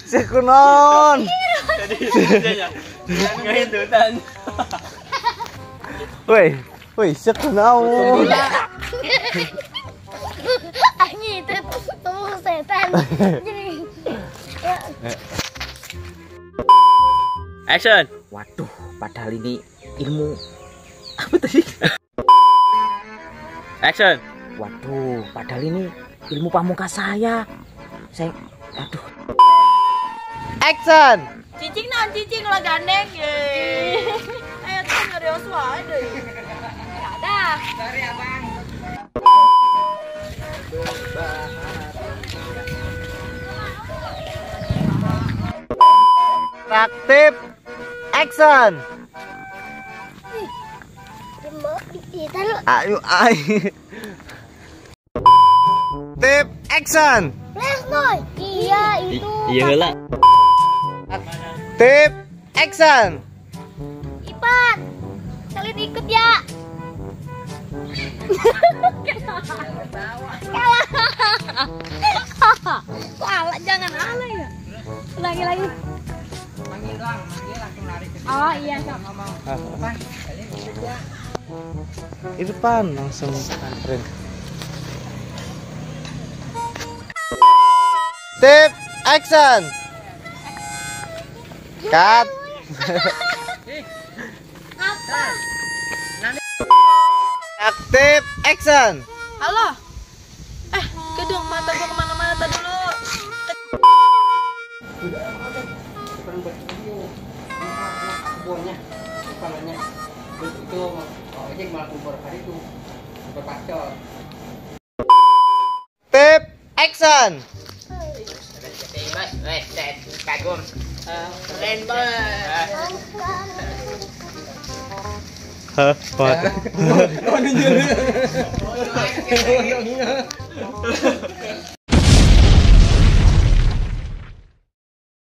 Sekunon. Jadi ngahindutan. Woi, sekunon. Anjing itu tuh setan. Jadi Action. Waduh, padahal ini ilmu apa tadi? Action. Waduh, padahal ini ilmu pamungkas saya. Aduh. Action. Cicing lah gandeng ye. Ayo tuh ngerios wae deh. Ya dah. Cari abang. Aktif. Action. Ayo, Tip action. Let's go. Iya itu. Iya lah. Tip action. Ipan. Kalian ikut ya. Kalah, jangan ala ya. Ulangi lagi. Manggil doang, manggil langsung lari ke sini. Oh iya, Sok. Ngomong. Pan, kalian ikut ya. Itu pan langsung anterin. Tip action. Cut. Apa? Aktif action. Halo. Kedung mata gua kemana-mana tadi dulu. Kebunnya, kepalanya. Itu ojek malah kumpul hari itu. Berpacot. Tip action. Kagum. Keren banget. Hah,